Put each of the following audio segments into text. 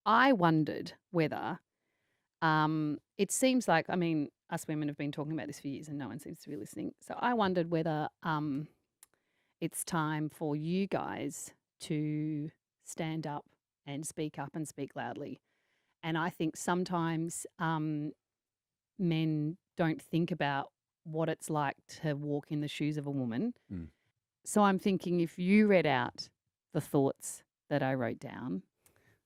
I wondered whether it seems like, I mean, us women have been talking about this for years and no one seems to be listening. So I wondered whether it's time for you guys to stand up and speak loudly. And I think sometimes men don't think about what it's like to walk in the shoes of a woman. Mm. So I'm thinking if you read out the thoughts that I wrote down,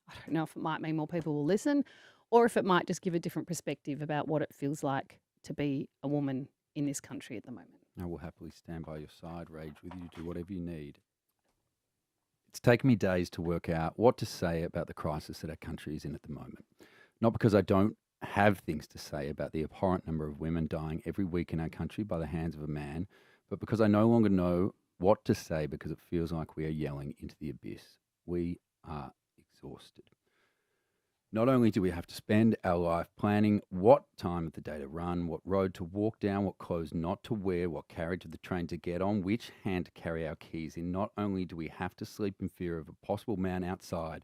I don't know if it might mean more people will listen or if it might just give a different perspective about what it feels like to be a woman in this country at the moment. I will happily stand by your side, rage with you, do whatever you need. It's taken me days to work out what to say about the crisis that our country is in at the moment. Not because I don't have things to say about the abhorrent number of women dying every week in our country by the hands of a man, but because I no longer know what to say because it feels like we are yelling into the abyss. We are exhausted. Not only do we have to spend our life planning what time of the day to run, what road to walk down, what clothes not to wear, what carriage of the train to get on, which hand to carry our keys in, not only do we have to sleep in fear of a possible man outside,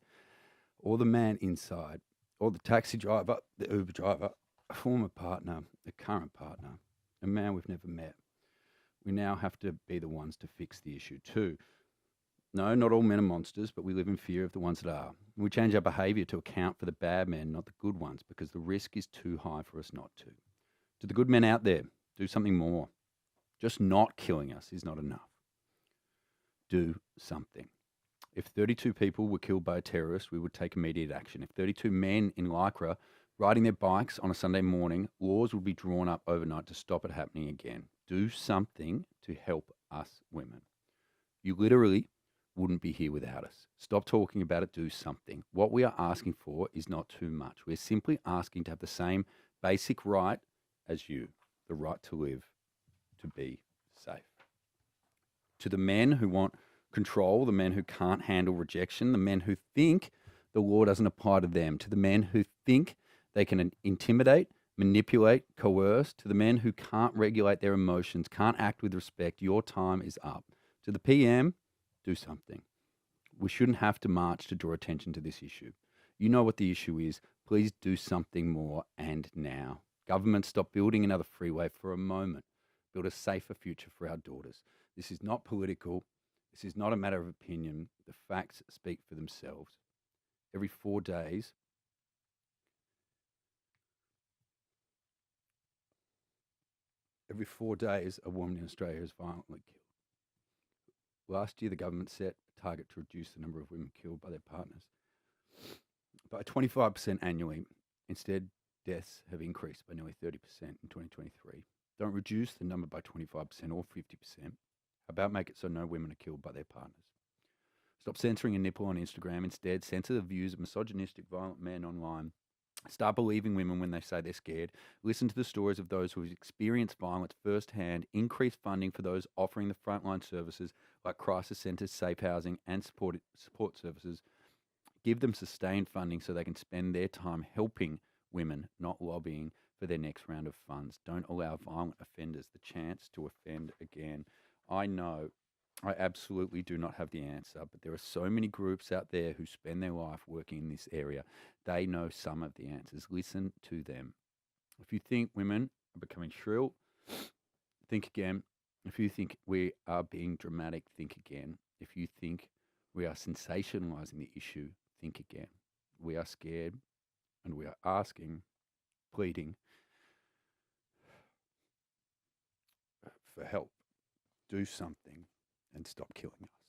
or the man inside, or the taxi driver, the Uber driver, a former partner, a current partner, a man we've never met. We now have to be the ones to fix the issue too. No, not all men are monsters, but we live in fear of the ones that are. We change our behaviour to account for the bad men, not the good ones, because the risk is too high for us not to. To the good men out there, do something more. Just not killing us is not enough. Do something. If 32 people were killed by a terrorist, we would take immediate action. If 32 men in Lycra riding their bikes on a Sunday morning, laws would be drawn up overnight to stop it happening again. Do something to help us women. You literally wouldn't be here without us. Stop talking about it, do something. What we are asking for is not too much. We're simply asking to have the same basic right as you, the right to live, to be safe. To the men who want control, the men who can't handle rejection, the men who think the law doesn't apply to them, to the men who think they can intimidate, manipulate, coerce, to the men who can't regulate their emotions, can't act with respect, your time is up. To the PM, do something. We shouldn't have to march to draw attention to this issue. You know what the issue is. Please do something more and now. Government, stop building another freeway for a moment. Build a safer future for our daughters. This is not political. This is not a matter of opinion. The facts speak for themselves. Every 4 days, a woman in Australia is violently killed. Last year, the government set a target to reduce the number of women killed by their partners by 25% annually. Instead, deaths have increased by nearly 30% in 2023. Don't reduce the number by 25% or 50%. How about make it so no women are killed by their partners? Stop censoring a nipple on Instagram. Instead, censor the views of misogynistic, violent men online. Start believing women when they say they're scared. Listen to the stories of those who have experienced violence firsthand. Increase funding for those offering the frontline services like crisis centres, safe housing, and support services. Give them sustained funding so they can spend their time helping women, not lobbying for their next round of funds. Don't allow violent offenders the chance to offend again. I know I absolutely do not have the answer, but there are so many groups out there who spend their life working in this area. They know some of the answers. Listen to them. If you think women are becoming shrill, think again. If you think we are being dramatic, think again. If you think we are sensationalizing the issue, think again. We are scared and we are asking, pleading for help. Do something and stop killing us.